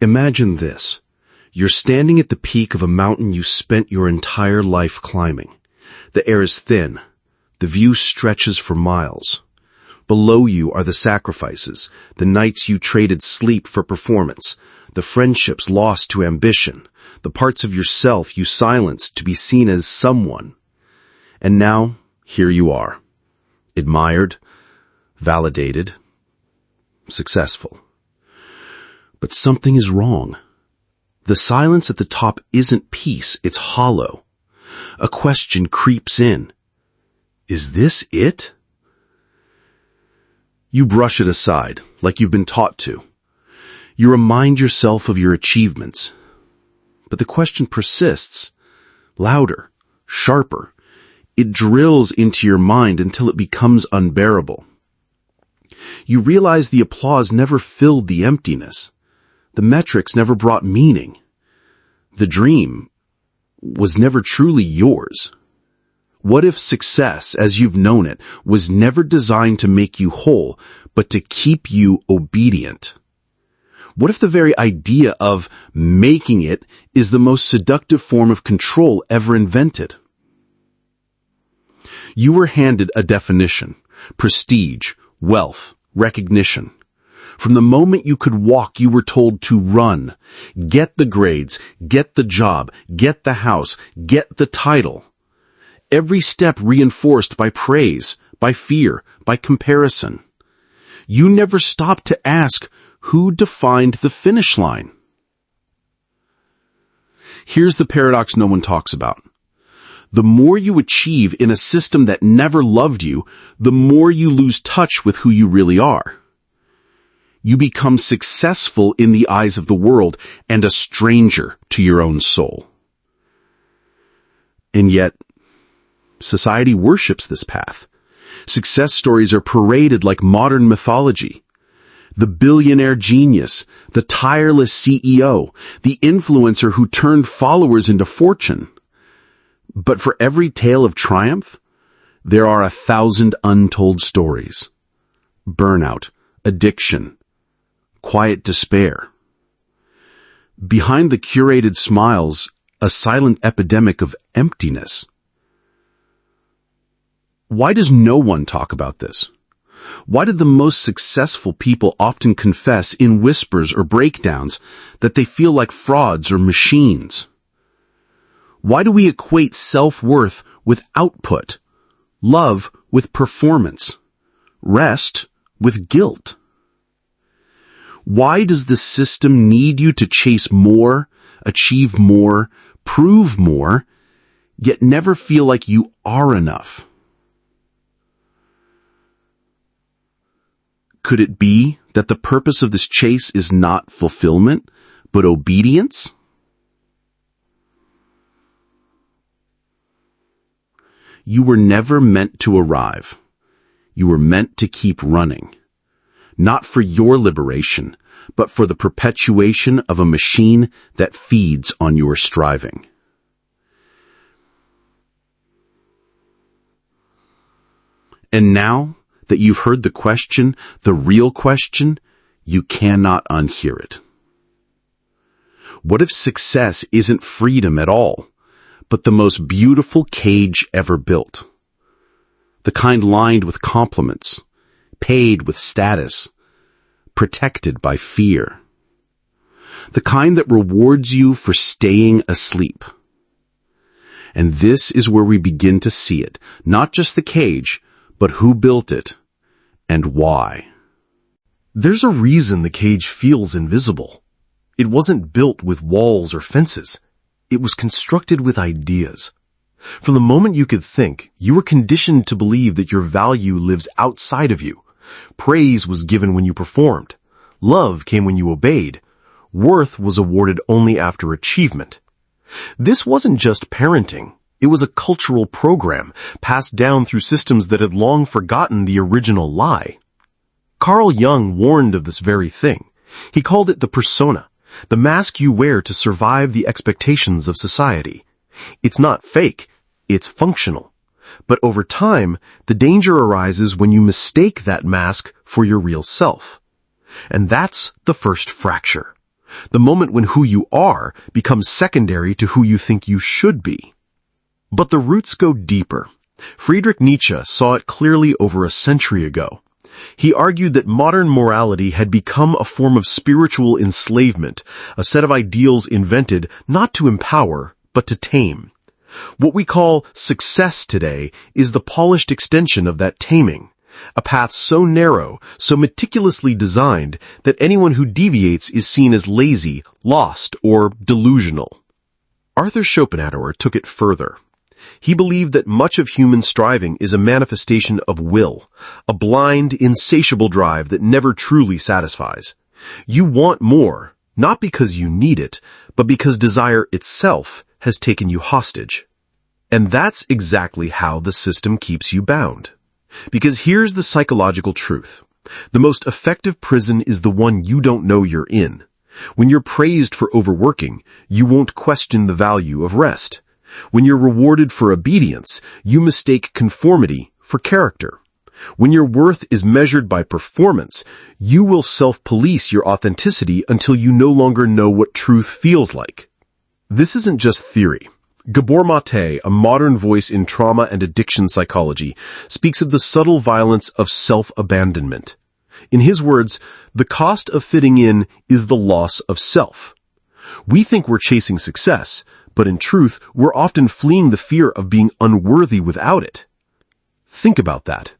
Imagine this. You're standing at the peak of a mountain you spent your entire life climbing. The air is thin. The view stretches for miles. Below you are the sacrifices, the nights you traded sleep for performance, the friendships lost to ambition, the parts of yourself you silenced to be seen as someone. And now, here you are. Admired, validated, successful. But something is wrong. The silence at the top isn't peace, it's hollow. A question creeps in. Is this it? You brush it aside, like you've been taught to. You remind yourself of your achievements. But the question persists, louder, sharper. It drills into your mind until it becomes unbearable. You realize the applause never filled the emptiness. The metrics never brought meaning. The dream was never truly yours. What if success, as you've known it, was never designed to make you whole, but to keep you obedient? What if the very idea of making it is the most seductive form of control ever invented? You were handed a definition, prestige, wealth, recognition. From the moment you could walk, you were told to run. Get the grades, get the job, get the house, get the title. Every step reinforced by praise, by fear, by comparison. You never stopped to ask, who defined the finish line? Here's the paradox no one talks about. The more you achieve in a system that never loved you, the more you lose touch with who you really are. You become successful in the eyes of the world and a stranger to your own soul. And yet, society worships this path. Success stories are paraded like modern mythology. The billionaire genius, the tireless CEO, the influencer who turned followers into fortune. But for every tale of triumph, there are 1,000 untold stories. Burnout, addiction, quiet despair. Behind the curated smiles, a silent epidemic of emptiness. Why does no one talk about this? Why did the most successful people often confess in whispers or breakdowns that they feel like frauds or machines? Why do we equate self-worth with output, love with performance, rest with guilt? Why does the system need you to chase more, achieve more, prove more, yet never feel like you are enough? Could it be that the purpose of this chase is not fulfillment, but obedience? You were never meant to arrive. You were meant to keep running. Not for your liberation, but for the perpetuation of a machine that feeds on your striving. And now that you've heard the question, the real question, you cannot unhear it. What if success isn't freedom at all, but the most beautiful cage ever built? The kind lined with compliments, paid with status, protected by fear. The kind that rewards you for staying asleep. And this is where we begin to see it, not just the cage, but who built it and why. There's a reason the cage feels invisible. It wasn't built with walls or fences. It was constructed with ideas. From the moment you could think, you were conditioned to believe that your value lives outside of you. Praise was given when you performed. Love came when you obeyed. Worth was awarded only after achievement. This wasn't just parenting. It was a cultural program passed down through systems that had long forgotten the original lie. Carl Jung warned of this very thing. He called it the persona, the mask you wear to survive the expectations of society. It's not fake, it's functional. But over time, the danger arises when you mistake that mask for your real self. And that's the first fracture. The moment when who you are becomes secondary to who you think you should be. But the roots go deeper. Friedrich Nietzsche saw it clearly over a century ago. He argued that modern morality had become a form of spiritual enslavement, a set of ideals invented not to empower, but to tame. What we call success today is the polished extension of that taming, a path so narrow, so meticulously designed that anyone who deviates is seen as lazy, lost, or delusional. Arthur Schopenhauer took it further. He believed that much of human striving is a manifestation of will, a blind, insatiable drive that never truly satisfies. You want more, not because you need it, but because desire itself has taken you hostage. And that's exactly how the system keeps you bound. Because here's the psychological truth. The most effective prison is the one you don't know you're in. When you're praised for overworking, you won't question the value of rest. When you're rewarded for obedience, you mistake conformity for character. When your worth is measured by performance, you will self-police your authenticity until you no longer know what truth feels like. This isn't just theory. Gabor Mate, a modern voice in trauma and addiction psychology, speaks of the subtle violence of self-abandonment. In his words, the cost of fitting in is the loss of self. We think we're chasing success, but in truth, we're often fleeing the fear of being unworthy without it. Think about that.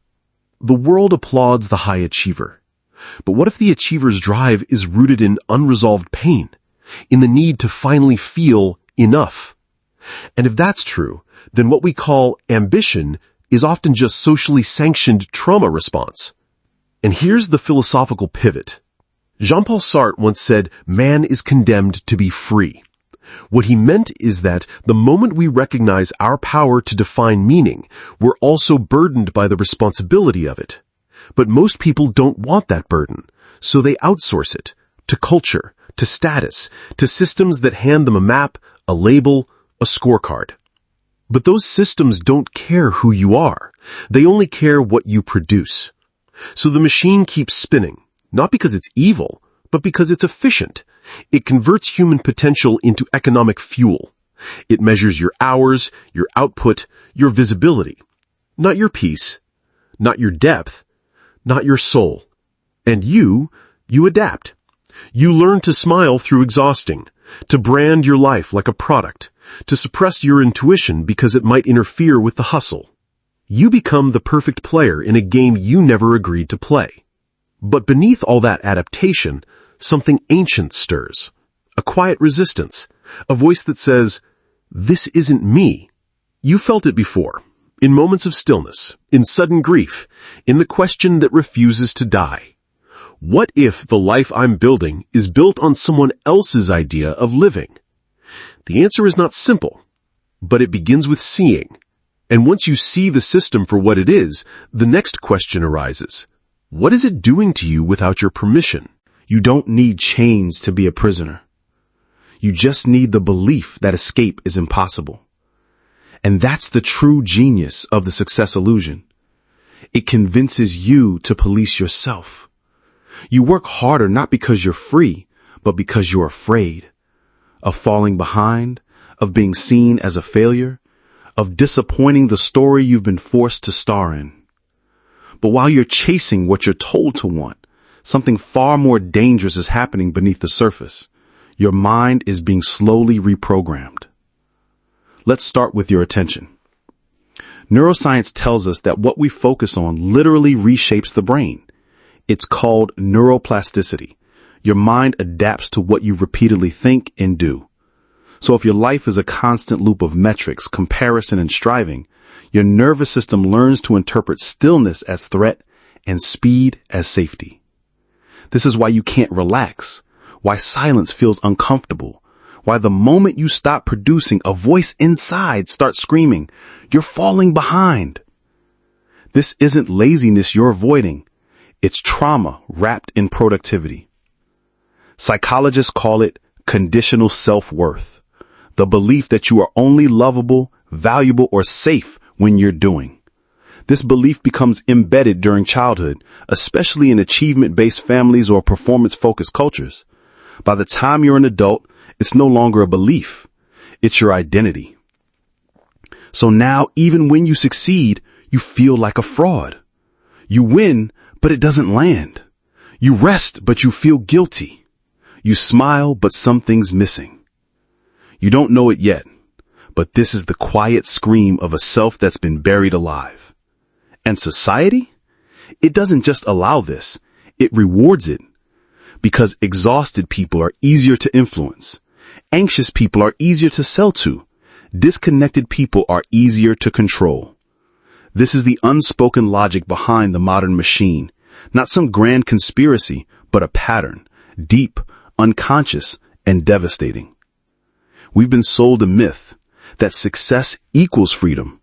The world applauds the high achiever. But what if the achiever's drive is rooted in unresolved pain, in the need to finally feel enough? And if that's true, then what we call ambition is often just socially sanctioned trauma response. And here's the philosophical pivot. Jean-Paul Sartre once said, "Man is condemned to be free." What he meant is that the moment we recognize our power to define meaning, we're also burdened by the responsibility of it. But most people don't want that burden, so they outsource it to culture, to status, to systems that hand them a map, a label, a scorecard. But those systems don't care who you are. They only care what you produce. So the machine keeps spinning, not because it's evil, but because it's efficient. It converts human potential into economic fuel. It measures your hours, your output, your visibility. Not your peace, not your depth, not your soul. And you adapt. You learn to smile through exhausting, to brand your life like a product, to suppress your intuition because it might interfere with the hustle. You become the perfect player in a game you never agreed to play. But beneath all that adaptation, something ancient stirs. A quiet resistance. A voice that says, "This isn't me." You felt it before. In moments of stillness, in sudden grief, in the question that refuses to die. What if the life I'm building is built on someone else's idea of living? The answer is not simple, but it begins with seeing. And once you see the system for what it is, the next question arises. What is it doing to you without your permission? You don't need chains to be a prisoner. You just need the belief that escape is impossible. And that's the true genius of the success illusion. It convinces you to police yourself. You work harder not because you're free, but because you're afraid of falling behind, of being seen as a failure, of disappointing the story you've been forced to star in. But while you're chasing what you're told to want, something far more dangerous is happening beneath the surface. Your mind is being slowly reprogrammed. Let's start with your attention. Neuroscience tells us that what we focus on literally reshapes the brain. It's called neuroplasticity. Your mind adapts to what you repeatedly think and do. So if your life is a constant loop of metrics, comparison, and striving, your nervous system learns to interpret stillness as threat and speed as safety. This is why you can't relax, why silence feels uncomfortable, why the moment you stop producing, a voice inside starts screaming, "You're falling behind." This isn't laziness you're avoiding. It's trauma wrapped in productivity. Psychologists call it conditional self-worth, the belief that you are only lovable, valuable, or safe when you're doing. This belief becomes embedded during childhood, especially in achievement-based families or performance-focused cultures. By the time you're an adult, it's no longer a belief. It's your identity. So now, even when you succeed, you feel like a fraud. You win, but it doesn't land. You rest, but you feel guilty. You smile, but something's missing. You don't know it yet, but this is the quiet scream of a self that's been buried alive. And society? It doesn't just allow this, it rewards it. Because exhausted people are easier to influence. Anxious people are easier to sell to. Disconnected people are easier to control. This is the unspoken logic behind the modern machine. Not some grand conspiracy, but a pattern. Deep, unconscious, and devastating. We've been sold a myth that success equals freedom.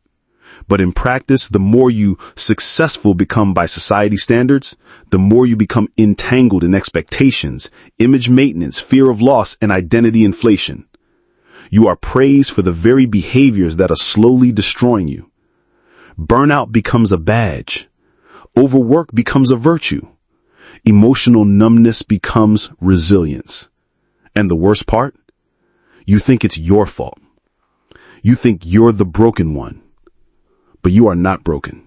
But in practice, the more you successful become by society standards, the more you become entangled in expectations, image maintenance, fear of loss, and identity inflation. You are praised for the very behaviors that are slowly destroying you. Burnout becomes a badge. Overwork becomes a virtue. Emotional numbness becomes resilience. And the worst part? You think it's your fault. You think you're the broken one. But you are not broken.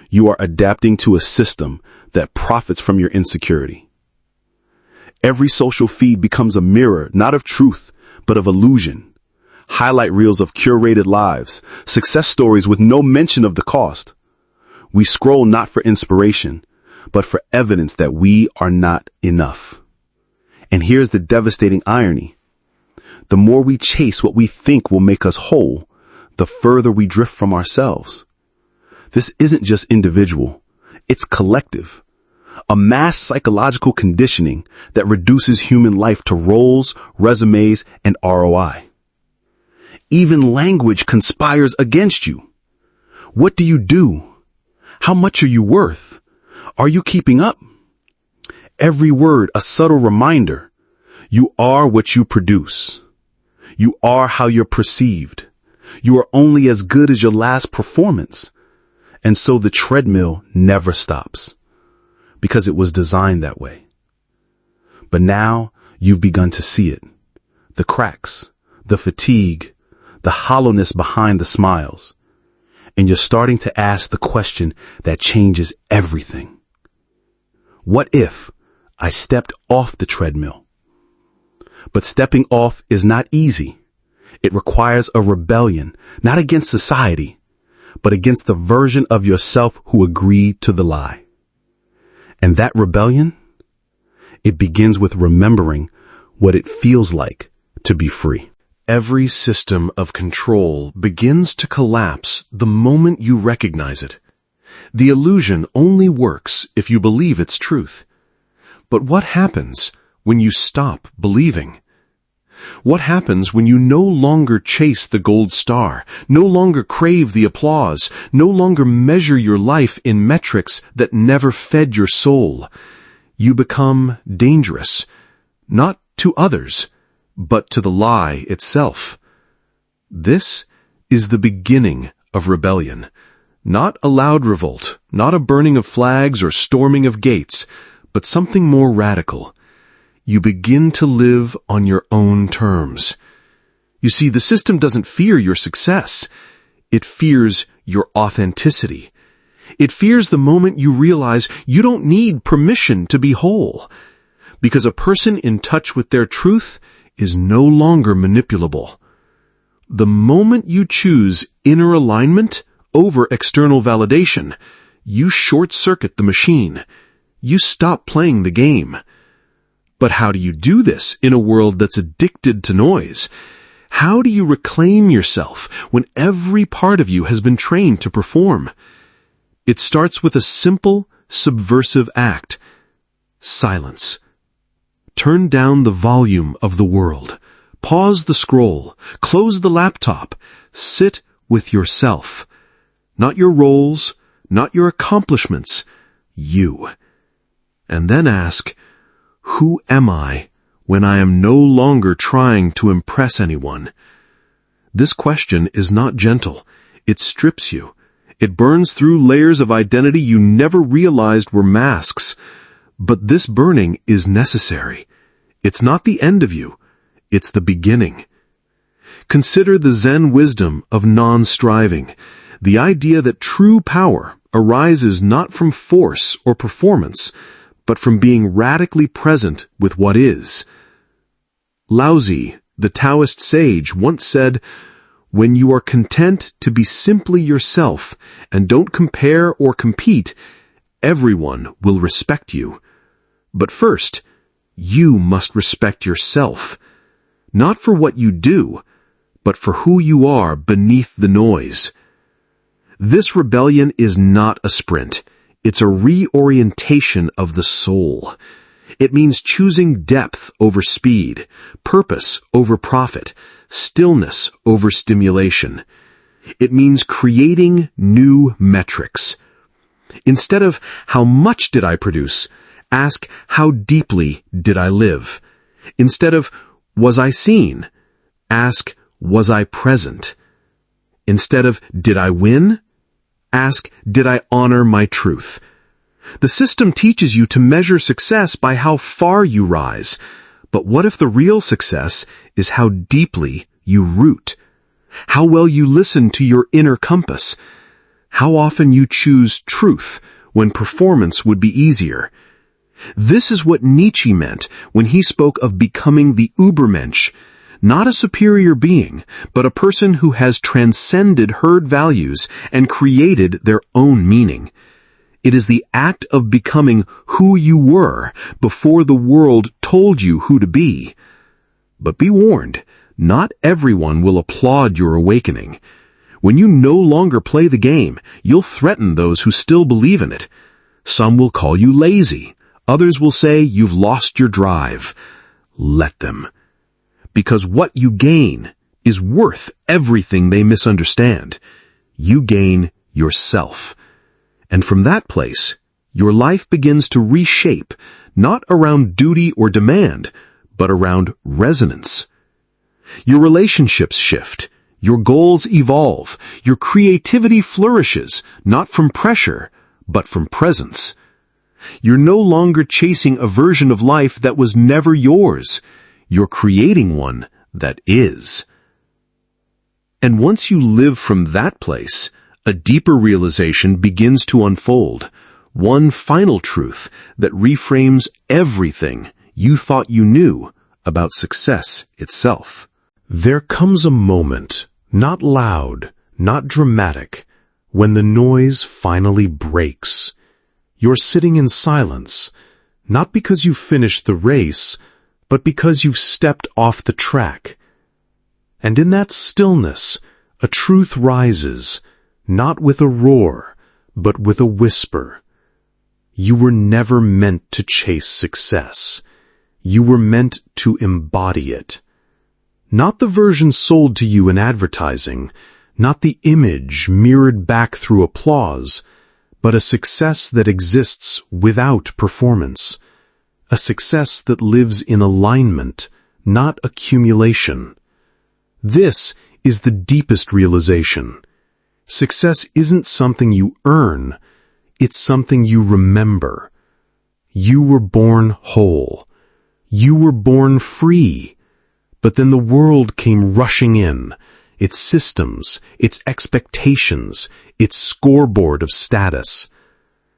You are adapting to a system that profits from your insecurity. Every social feed becomes a mirror, not of truth, but of illusion. Highlight reels of curated lives, success stories with no mention of the cost. We scroll not for inspiration, but for evidence that we are not enough. And here's the devastating irony. The more we chase what we think will make us whole, the further we drift from ourselves. This isn't just individual, it's collective. A mass psychological conditioning that reduces human life to roles, resumes, and ROI. Even language conspires against you. What do you do? How much are you worth? Are you keeping up? Every word a subtle reminder. You are what you produce. You are how you're perceived. You are only as good as your last performance. And so the treadmill never stops. Because it was designed that way. But now you've begun to see it. The cracks, the fatigue, the hollowness behind the smiles. And you're starting to ask the question that changes everything. What if I stepped off the treadmill? But stepping off is not easy. It requires a rebellion, not against society, but against the version of yourself who agreed to the lie. And that rebellion, it begins with remembering what it feels like to be free. Every system of control begins to collapse the moment you recognize it. The illusion only works if you believe its truth. But what happens when you stop believing? What happens when you no longer chase the gold star, no longer crave the applause, no longer measure your life in metrics that never fed your soul? You become dangerous, not to others, but to the lie itself. This is the beginning of rebellion. Not a loud revolt, not a burning of flags or storming of gates, but something more radical. You begin to live on your own terms. You see, the system doesn't fear your success. It fears your authenticity. It fears the moment you realize you don't need permission to be whole. Because a person in touch with their truth is no longer manipulable. The moment you choose inner alignment over external validation, you short-circuit the machine. You stop playing the game. But how do you do this in a world that's addicted to noise? How do you reclaim yourself when every part of you has been trained to perform? It starts with a simple, subversive act. Silence. Turn down the volume of the world. Pause the scroll. Close the laptop. Sit with yourself. Not your roles, not your accomplishments. You. And then ask, who am I when I am no longer trying to impress anyone? This question is not gentle. It strips you. It burns through layers of identity you never realized were masks. But this burning is necessary. It's not the end of you. It's the beginning. Consider the Zen wisdom of non-striving, the idea that true power arises not from force or performance, but from being radically present with what is. Laozi, the Taoist sage, once said, "When you are content to be simply yourself and don't compare or compete, everyone will respect you. But first, you must respect yourself, not for what you do, but for who you are beneath the noise." This rebellion is not a sprint. It's a reorientation of the soul. It means choosing depth over speed, purpose over profit, stillness over stimulation. It means creating new metrics. Instead of "how much did I produce?" ask "how deeply did I live?" Instead of "was I seen?" ask "was I present?" Instead of "did I win?" ask "did I honor my truth?" The system teaches you to measure success by how far you rise. But what if the real success is how deeply you root? How well you listen to your inner compass? How often you choose truth when performance would be easier? This is what Nietzsche meant when he spoke of becoming the Übermensch, not a superior being, but a person who has transcended herd values and created their own meaning. It is the act of becoming who you were before the world told you who to be. But be warned, not everyone will applaud your awakening. When you no longer play the game, you'll threaten those who still believe in it. Some will call you lazy. Others will say you've lost your drive. Let them. Because what you gain is worth everything they misunderstand. You gain yourself. And from that place, your life begins to reshape, not around duty or demand, but around resonance. Your relationships shift, your goals evolve, your creativity flourishes, not from pressure, but from presence. You're no longer chasing a version of life that was never yours. You're creating one that is. And once you live from that place, a deeper realization begins to unfold, one final truth that reframes everything you thought you knew about success itself. There comes a moment, not loud, not dramatic, when the noise finally breaks. You're sitting in silence, not because you've finished the race, but because you've stepped off the track. And in that stillness, a truth rises, not with a roar, but with a whisper. You were never meant to chase success. You were meant to embody it. Not the version sold to you in advertising, not the image mirrored back through applause, but a success that exists without performance. A success that lives in alignment, not accumulation. This is the deepest realization. Success isn't something you earn, it's something you remember. You were born whole. You were born free. But then the world came rushing in, its systems, its expectations, its scoreboard of status.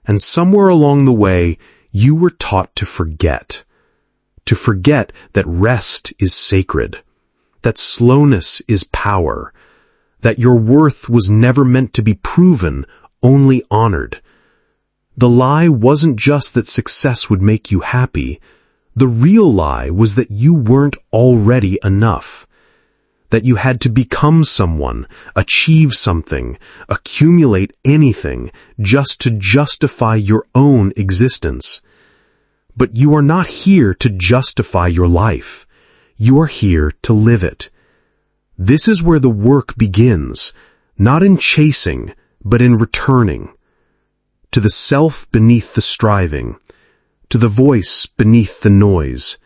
And somewhere along the way, you were taught to forget. To forget that rest is sacred, that slowness is power, that your worth was never meant to be proven, only honored. The lie wasn't just that success would make you happy. The real lie was that you weren't already enough. That you had to become someone, achieve something, accumulate anything, just to justify your own existence. But you are not here to justify your life. You are here to live it. This is where the work begins, not in chasing, but in returning. To the self beneath the striving, to the voice beneath the noise,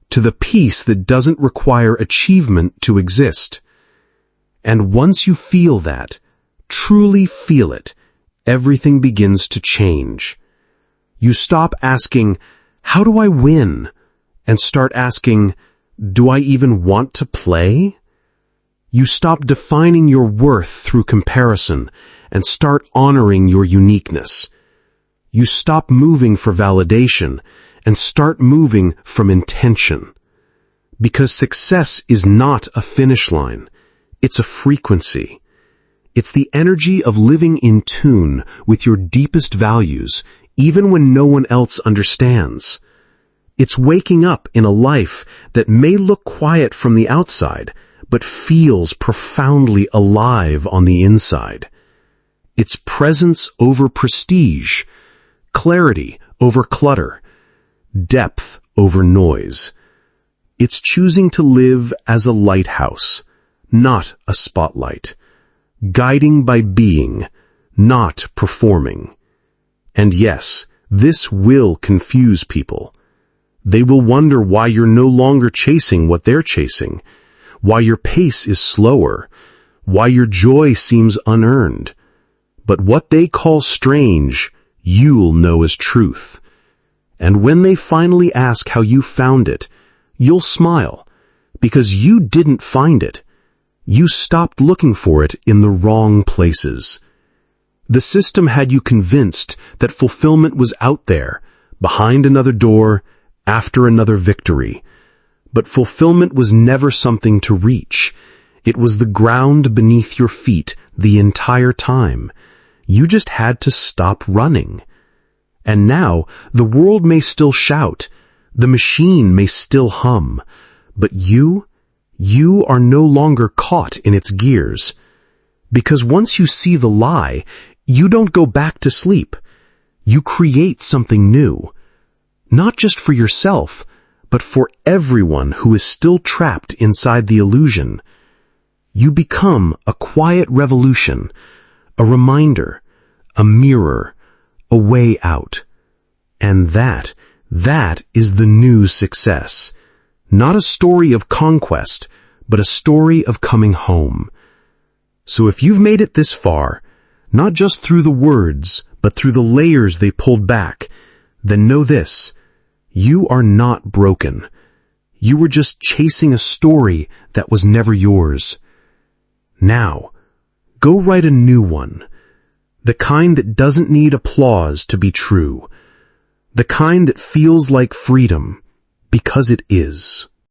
to the peace that doesn't require achievement to exist. And once you feel that, truly feel it, everything begins to change. You stop asking, "How do I win?" and start asking, do I even want to play? You stop defining your worth through comparison and start honoring your uniqueness. You stop moving for validation and start moving from intention. Because success is not a finish line. It's a frequency. It's the energy of living in tune with your deepest values, even when no one else understands. It's waking up in a life that may look quiet from the outside, but feels profoundly alive on the inside. It's presence over prestige, clarity over clutter, depth over noise. It's choosing to live as a lighthouse, not a spotlight, guiding by being, not performing. And yes, this will confuse people. They will wonder why you're no longer chasing what they're chasing, why your pace is slower, why your joy seems unearned. But what they call strange, you'll know as truth. And when they finally ask how you found it, you'll smile, because you didn't find it. You stopped looking for it in the wrong places. The system had you convinced that fulfillment was out there, behind another door, after another victory. But fulfillment was never something to reach. It was the ground beneath your feet the entire time. You just had to stop running. And now, the world may still shout, the machine may still hum, but you are no longer caught in its gears. Because once you see the lie, you don't go back to sleep. You create something new. Not just for yourself, but for everyone who is still trapped inside the illusion. You become a quiet revolution, a reminder, a mirror, a way out. And that is the new success. Not a story of conquest, but a story of coming home. So if you've made it this far, not just through the words, but through the layers they pulled back, then know this: you are not broken. You were just chasing a story that was never yours. Now, go write a new one. The kind that doesn't need applause to be true. The kind that feels like freedom, because it is.